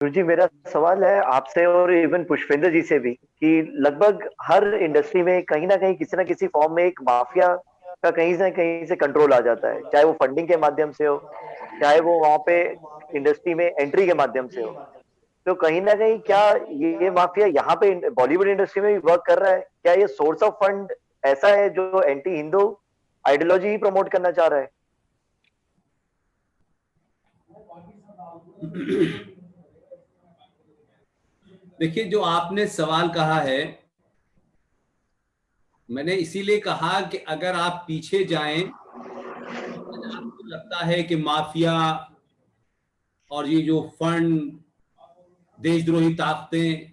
जी, मेरा सवाल है आपसे और इवन पुष्पेंद्र जी से भी कि लगभग हर इंडस्ट्री में कहीं ना कहीं किसी ना किसी फॉर्म में एक माफिया का कहीं ना कहीं से कंट्रोल आ जाता है, चाहे वो फंडिंग के माध्यम से हो, चाहे वो वहां पे इंडस्ट्री में एंट्री के माध्यम से हो। तो कहीं ना कहीं क्या ये माफिया यहाँ पे बॉलीवुड इंडस्ट्री में भी वर्क कर रहा है? क्या ये सोर्स ऑफ फंड ऐसा है जो एंटी हिंदू आइडियोलॉजी ही प्रमोट करना चाह रहा है? देखिए, जो आपने सवाल कहा है, मैंने इसीलिए कहा कि अगर आप पीछे जाएं, आपको लगता है कि माफिया और ये जो फंड, देशद्रोही ताकतें,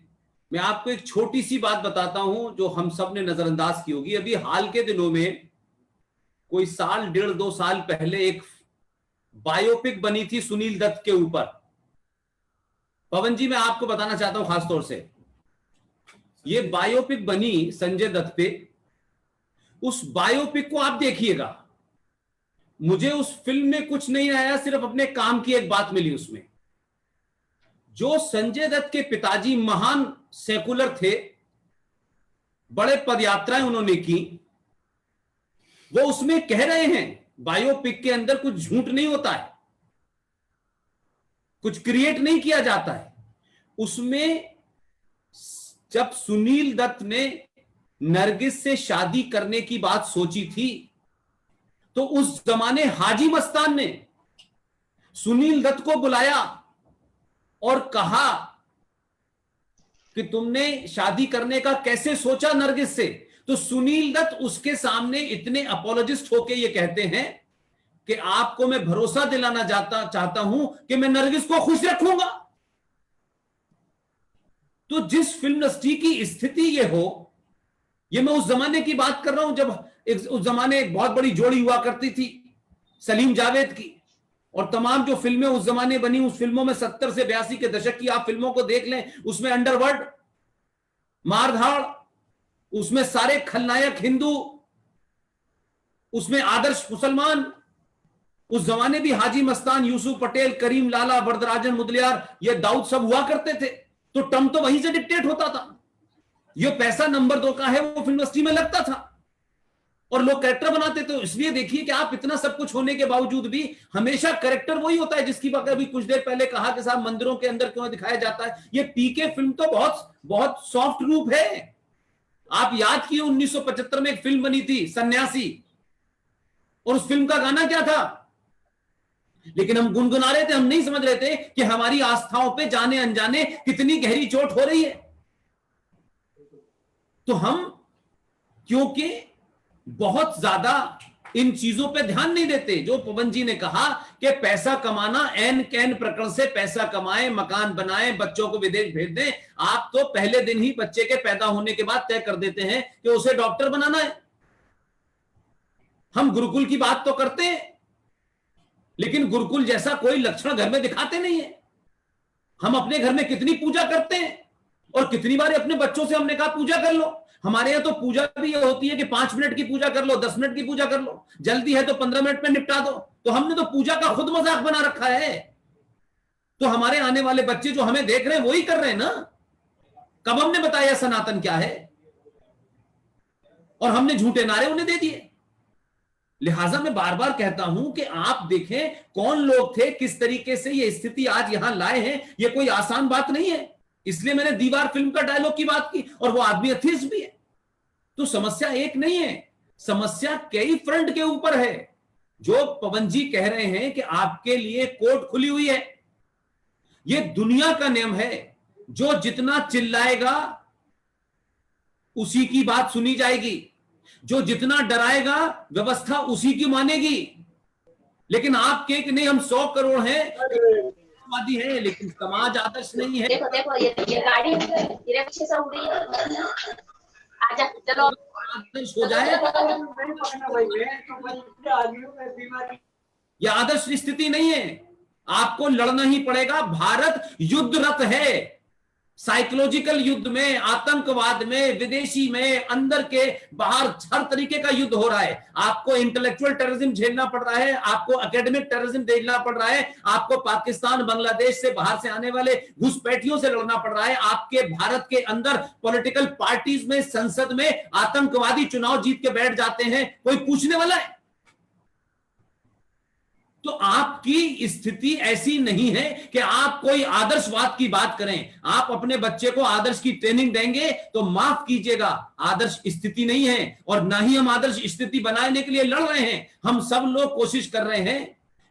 मैं आपको एक छोटी सी बात बताता हूं जो हम सब ने नजरअंदाज की होगी। अभी हाल के दिनों में, कोई साल डेढ़ दो साल पहले, एक बायोपिक बनी थी सुनील दत्त के ऊपर। पवन जी, मैं आपको बताना चाहता हूं खासतौर से, ये बायोपिक बनी संजय दत्त पे। उस बायोपिक को आप देखिएगा। मुझे उस फिल्म में कुछ नहीं आया, सिर्फ अपने काम की एक बात मिली उसमें। जो संजय दत्त के पिताजी महान सेकुलर थे, बड़े पदयात्राएं उन्होंने की, वो उसमें कह रहे हैं, बायोपिक के अंदर कुछ झूठ नहीं होता है, कुछ क्रिएट नहीं किया जाता है उसमें। जब सुनील दत्त ने नरगिस से शादी करने की बात सोची थी, तो उस जमाने हाजी मस्तान ने सुनील दत्त को बुलाया और कहा कि तुमने शादी करने का कैसे सोचा नरगिस से। तो सुनील दत्त उसके सामने इतने अपोलोजिस्ट होके ये कहते हैं कि आपको मैं भरोसा दिलाना चाहता हूं कि मैं नरगिस को खुश रखूंगा। तो जिस फिल्म इंडस्ट्री की स्थिति ये हो, ये मैं उस जमाने की बात कर रहा हूं जब उस जमाने एक बहुत बड़ी जोड़ी हुआ करती थी सलीम जावेद की, और तमाम जो फिल्में उस जमाने बनी, उस फिल्मों में 70 से 82 के दशक की आप फिल्मों को देख लें, उसमें अंडरवर्ल्ड, मारधाड़, उसमें सारे खलनायक हिंदू, उसमें आदर्श मुसलमान। उस जमाने भी हाजी मस्तान, यूसुफ पटेल, करीम लाला, वरदराजन मुदलियार, ये दाऊद सब हुआ करते थे। तो टर्म तो वहीं से डिक्टेट होता था। ये पैसा नंबर 2 का है, वो फिल्म इंडस्ट्री में लगता था और लोग कैरेक्टर बनाते थे। इसलिए देखिए कि आप इतना सब कुछ होने के बावजूद भी हमेशा कैरेक्टर वही होता है जिसकी बात अभी कुछ देर पहले कहा कि साहब मंदिरों के अंदर क्यों दिखाया जाता है। ये पीके फिल्म तो बहुत बहुत सॉफ्ट रूप है। आप याद किए 1975 में एक फिल्म बनी थी सन्यासी, और उस फिल्म का गाना क्या था? लेकिन हम गुनगुना रहे थे, हम नहीं समझ रहे थे कि हमारी आस्थाओं पे जाने अनजाने कितनी गहरी चोट हो रही है। तो हम क्योंकि बहुत ज्यादा इन चीजों पे ध्यान नहीं देते। जो पवन जी ने कहा कि पैसा कमाना, एन कैन प्रकरण से पैसा कमाए, मकान बनाए, बच्चों को विदेश भेज दें। आप तो पहले दिन ही बच्चे के पैदा होने के बाद तय कर देते हैं कि उसे डॉक्टर बनाना है। हम गुरुकुल की बात तो करते हैं, लेकिन गुरुकुल जैसा कोई लक्षण घर में दिखाते नहीं है। हम अपने घर में कितनी पूजा करते हैं, और कितनी बार अपने बच्चों से हमने कहा पूजा कर लो। हमारे यहां तो पूजा भी ये होती है कि 5 मिनट की पूजा कर लो, 10 मिनट की पूजा कर लो, जल्दी है तो 15 मिनट में निपटा दो। तो हमने तो पूजा का खुद मजाक बना रखा है। तो हमारे आने वाले बच्चे जो हमें देख रहे हैं वही कर रहे हैं ना। कब हमने बताया सनातन क्या है, और हमने झूठे नारे उन्हें दे दिए। लिहाजा मैं बार बार कहता हूं कि आप देखें कौन लोग थे, किस तरीके से ये स्थिति आज यहां लाए हैं। ये कोई आसान बात नहीं है। इसलिए मैंने दीवार फिल्म का डायलॉग की बात की, और वो आदमी एथिस्ट भी है। तो समस्या एक नहीं है, समस्या कई फ्रंट के ऊपर है। जो पवन जी कह रहे हैं कि आपके लिए कोर्ट खुली हुई है, ये दुनिया का नियम है। जो जितना चिल्लाएगा उसी की बात सुनी जाएगी, जो जितना डराएगा व्यवस्था उसी की मानेगी। लेकिन आप कहे कि नहीं हम 100 करोड़ हैं, वादी है, लेकिन समाज आदर्श नहीं है। देखो देखो ये गाड़ी तेरे पीछे से उड़ रही है। आजा चलो आदर्श हो जाए। यह आदर्श स्थिति नहीं है, आपको लड़ना ही पड़ेगा। भारत युद्धरत है, साइकोलॉजिकल युद्ध में, आतंकवाद में, विदेशी में, अंदर के बाहर हर तरीके का युद्ध हो रहा है। आपको इंटेलेक्चुअल टेररिज्म झेलना पड़ रहा है, आपको एकेडमिक टेररिज्म झेलना पड़ रहा है, आपको पाकिस्तान बांग्लादेश से बाहर से आने वाले घुसपैठियों से लड़ना पड़ रहा है, आपके भारत के अंदर पॉलिटिकल पार्टीज में, संसद में आतंकवादी चुनाव जीत के बैठ जाते हैं, कोई पूछने वाला है? तो आपकी स्थिति ऐसी नहीं है कि आप कोई आदर्शवाद की बात करें। आप अपने बच्चे को आदर्श की ट्रेनिंग देंगे तो माफ कीजिएगा, आदर्श स्थिति नहीं है, और ना ही हम आदर्श स्थिति बनाने के लिए लड़ रहे हैं। हम सब लोग कोशिश कर रहे हैं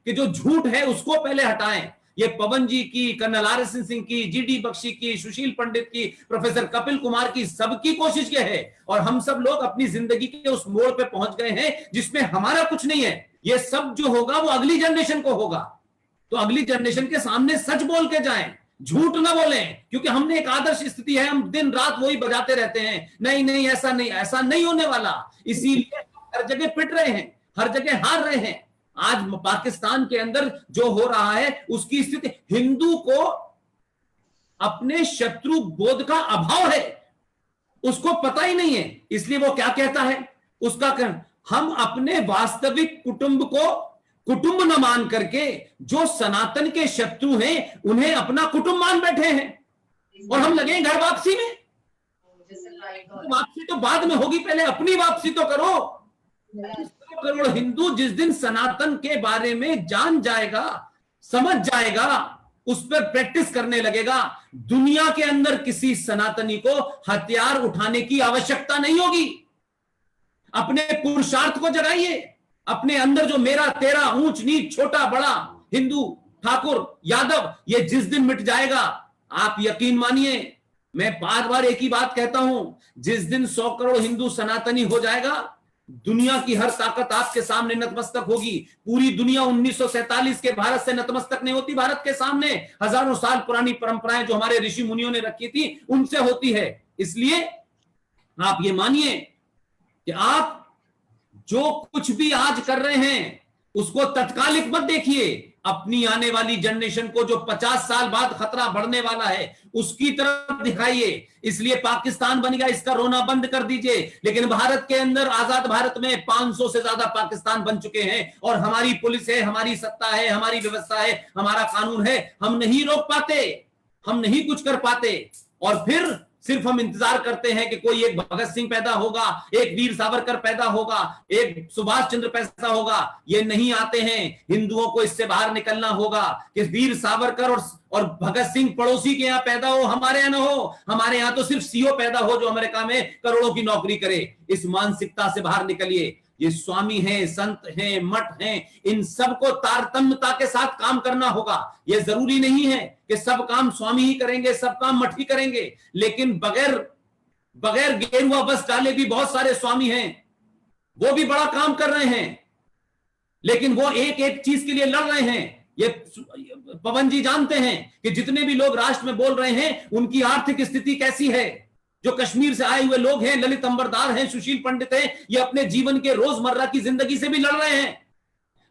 कि जो झूठ है उसको पहले हटाएं। ये पवन जी की, कर्नल आर.एस. सिंह की, जीडी बख्शी की, सुशील पंडित की, प्रोफेसर कपिल कुमार की, सबकी कोशिश ये है, और हम सब लोग अपनी जिंदगी के उस मोड़ पे पहुंच गए हैं जिसमें हमारा कुछ नहीं है। ये सब जो होगा वो अगली जनरेशन को होगा। तो अगली जनरेशन के सामने सच बोल के जाएं, झूठ ना बोलें, क्योंकि हमने एक आदर्श स्थिति है, हम दिन रात वही बजाते रहते हैं, नहीं नहीं ऐसा नहीं, ऐसा नहीं होने वाला। इसीलिए हर जगह पिट रहे हैं, हर जगह हार रहे हैं। आज पाकिस्तान के अंदर जो हो रहा है उसकी स्थिति, हिंदू को अपने शत्रु बोध का अभाव है, उसको पता ही नहीं है। इसलिए वो क्या कहता है, उसका हम अपने वास्तविक कुटुंब को कुटुंब न मान करके जो सनातन के शत्रु हैं उन्हें अपना कुटुंब मान बैठे हैं, और हम लगे घर वापसी में। वापसी तो बाद में होगी, पहले अपनी वापसी तो करो। करोड़ हिंदू जिस दिन सनातन के बारे में जान जाएगा, समझ जाएगा, उस पर प्रैक्टिस करने लगेगा, दुनिया के अंदर किसी सनातनी को हथियार उठाने की आवश्यकता नहीं होगी। अपने पुरुषार्थ को जगाइए, अपने अंदर जो मेरा तेरा, ऊंच नीच, छोटा बड़ा, हिंदू, ठाकुर, यादव, ये जिस दिन मिट जाएगा, आप यकीन मानिए, मैं बार बार एक ही बात कहता हूं, जिस दिन 100 करोड़ हिंदू सनातनी हो जाएगा, दुनिया की हर ताकत आपके सामने नतमस्तक होगी। पूरी दुनिया 1947 के भारत से नतमस्तक नहीं होती, भारत के सामने हजारों साल पुरानी परंपराएं जो हमारे ऋषि मुनियों ने रखी थी उनसे होती है। इसलिए आप ये मानिए कि आप जो कुछ भी आज कर रहे हैं उसको तत्कालिक मत देखिए, अपनी आने वाली जनरेशन को जो 50 साल बाद खतरा बढ़ने वाला है उसकी तरफ दिखाइए। इसलिए पाकिस्तान बन गया, इसका रोना बंद कर दीजिए। लेकिन भारत के अंदर, आजाद भारत में 500 से ज्यादा पाकिस्तान बन चुके हैं, और हमारी पुलिस है, हमारी सत्ता है, हमारी व्यवस्था है, हमारा कानून है। हम नहीं रोक पाते, हम नहीं कुछ कर पाते, और फिर सिर्फ हम इंतजार करते हैं कि कोई एक भगत सिंह पैदा होगा, एक वीर सावरकर पैदा होगा, एक सुभाष चंद्र पैदा होगा। ये नहीं आते हैं। हिंदुओं को इससे बाहर निकलना होगा कि वीर सावरकर और भगत सिंह पड़ोसी के यहाँ पैदा हो, हमारे यहाँ ना हो। हमारे यहाँ तो सिर्फ सीओ पैदा हो जो अमेरिका में करोड़ों की नौकरी करे। इस मानसिकता से बाहर निकलिए। ये स्वामी हैं, संत हैं, मठ हैं, इन सबको तारतम्यता के साथ काम करना होगा। ये जरूरी नहीं है कि सब काम स्वामी ही करेंगे, सब काम मठ ही करेंगे, लेकिन बगैर गेरुआ बस डाले भी बहुत सारे स्वामी हैं, वो भी बड़ा काम कर रहे हैं, लेकिन वो एक एक चीज के लिए लड़ रहे हैं। ये पवन जी जानते हैं कि जितने भी लोग राष्ट्र में बोल रहे हैं उनकी आर्थिक स्थिति कैसी है। जो कश्मीर से आए हुए लोग हैं, ललित अंबरदार हैं, सुशील पंडित हैं, ये अपने जीवन के रोजमर्रा की जिंदगी से भी लड़ रहे हैं।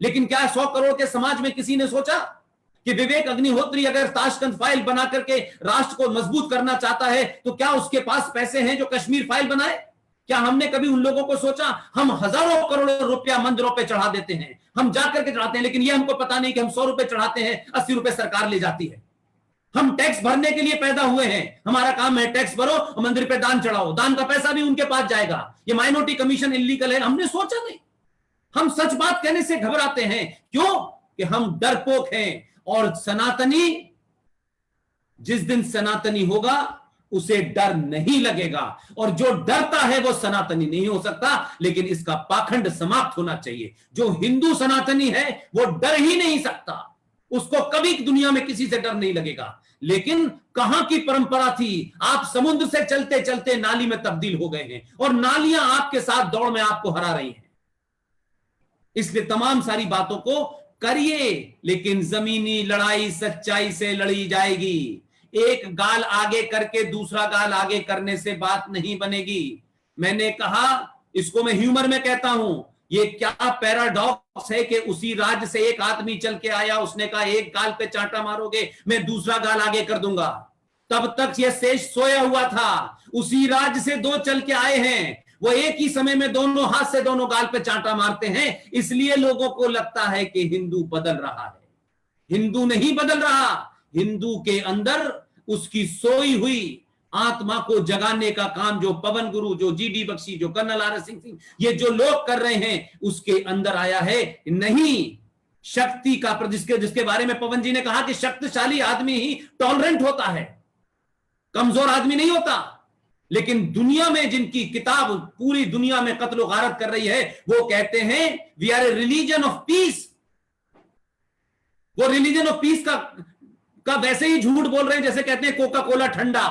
लेकिन क्या 100 करोड़ के समाज में किसी ने सोचा कि विवेक अग्निहोत्री अगर ताशकंद फाइल बना करके राष्ट्र को मजबूत करना चाहता है तो क्या उसके पास पैसे हैं जो कश्मीर फाइल बनाए? क्या हमने कभी उन लोगों को सोचा? हम हजारों करोड़ों रुपया मंदिरों पे चढ़ा देते हैं, हम जाकर के चढ़ाते हैं, लेकिन ये हमको पता नहीं कि हम 100 रुपए चढ़ाते हैं, 80 रुपए सरकार ले जाती है। हम टैक्स भरने के लिए पैदा हुए हैं, हमारा काम है टैक्स भरो और मंदिर पे दान चढ़ाओ, दान का पैसा भी उनके पास जाएगा। ये माइनॉरिटी कमीशन इलीगल है, हमने सोचा नहीं। हम सच बात कहने से घबराते हैं, क्यों? कि हम डरपोक हैं। और सनातनी, जिस दिन सनातनी होगा उसे डर नहीं लगेगा, और जो डरता है वो सनातनी नहीं हो सकता। लेकिन इसका पाखंड समाप्त होना चाहिए। जो हिंदू सनातनी है वो डर ही नहीं सकता, उसको कभी दुनिया में किसी से डर नहीं लगेगा। लेकिन कहां की परंपरा थी? आप समुद्र से चलते चलते नाली में तब्दील हो गए हैं, और नालियां आपके साथ दौड़ में आपको हरा रही हैं। इसलिए तमाम सारी बातों को करिए, लेकिन जमीनी लड़ाई सच्चाई से लड़ी जाएगी। एक गाल आगे करके दूसरा गाल आगे करने से बात नहीं बनेगी। मैंने कहा, इसको मैं ह्यूमर में कहता हूं, ये क्या पैराडॉक्स है कि उसी राज्य से एक आदमी चल के आया, उसने कहा एक गाल पे चांटा मारोगे मैं दूसरा गाल आगे कर दूंगा। तब तक यह शेष सोया हुआ था। उसी राज्य से दो चल के आए हैं, वो एक ही समय में दोनों हाथ से दोनों गाल पे चांटा मारते हैं। इसलिए लोगों को लगता है कि हिंदू बदल रहा है। हिंदू नहीं बदल रहा। हिंदू के अंदर उसकी सोई हुई आत्मा को जगाने का काम जो पवन गुरु, जो जीडी बख्शी, जो कर्नल आर एस सिंह, ये जो लोग कर रहे हैं, उसके अंदर आया है। नहीं शक्ति का, जिसके बारे में पवन जी ने कहा कि शक्तिशाली आदमी ही टॉलरेंट होता है, कमजोर आदमी नहीं होता। लेकिन दुनिया में जिनकी किताब पूरी दुनिया में कत्ल गारत कर रही है, वो कहते हैं we are a religion of peace. वो रिलीजन ऑफ पीस का वैसे ही झूठ बोल रहे हैं जैसे कहते हैं कोका कोला ठंडा।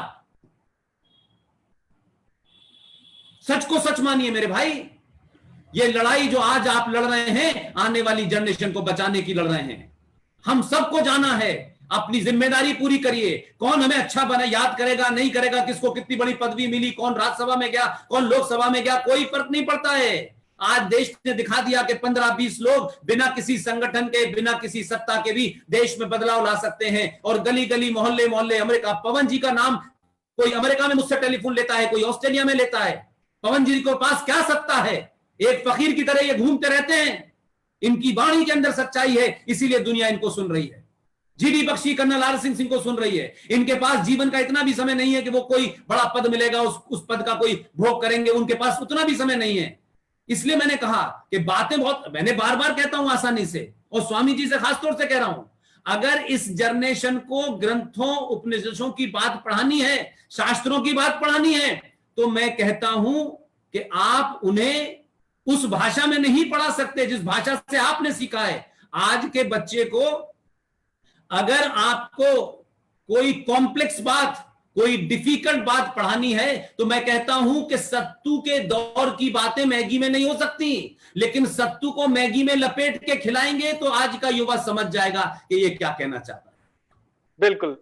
सच को सच मानिए मेरे भाई। ये लड़ाई जो आज आप लड़ रहे हैं, आने वाली जनरेशन को बचाने की लड़ रहे हैं। हम सबको जाना है, अपनी जिम्मेदारी पूरी करिए। कौन हमें अच्छा बना याद करेगा नहीं करेगा, किसको कितनी बड़ी पदवी मिली, कौन राज्यसभा में गया, कौन लोकसभा में गया, कोई फर्क नहीं पड़ता है। आज देश ने दिखा दिया कि 15-20 लोग बिना किसी संगठन के, बिना किसी सत्ता के भी देश में बदलाव ला सकते हैं। और गली गली, मोहल्ले मोहल्ले, अमेरिका, पवन जी का नाम कोई अमेरिका में मुझसे टेलीफोन लेता है, कोई ऑस्ट्रेलिया में लेता है। पवन जी के पास क्या सत्ता है? एक फकीर की तरह ये घूमते रहते हैं। इनकी वाणी के अंदर सच्चाई है, इसीलिए दुनिया इनको सुन रही है। G D Bakshi, colonel R Singh को सुन रही है। इनके पास जीवन का इतना भी समय नहीं है कि वो कोई बड़ा पद मिलेगा उस पद का कोई भोग करेंगे, उनके पास उतना भी समय नहीं है। इसलिए मैंने कहा कि बातें बहुत, मैंने बार बार कहता हूं आसानी से, और स्वामी जी से खासतौर से कह रहा हूं, अगर इस जनरेशन को ग्रंथों उपनिषदों की बात पढ़ानी है, शास्त्रों की बात पढ़ानी है, तो मैं कहता हूं कि आप उन्हें उस भाषा में नहीं पढ़ा सकते जिस भाषा से आपने सीखा है। आज के बच्चे को अगर आपको कोई कॉम्प्लेक्स बात, कोई डिफिकल्ट बात पढ़ानी है, तो मैं कहता हूं कि सत्तू के दौर की बातें मैगी में नहीं हो सकती, लेकिन सत्तू को मैगी में लपेट के खिलाएंगे तो आज का युवा समझ जाएगा कि ये क्या कहना चाहता है। बिल्कुल।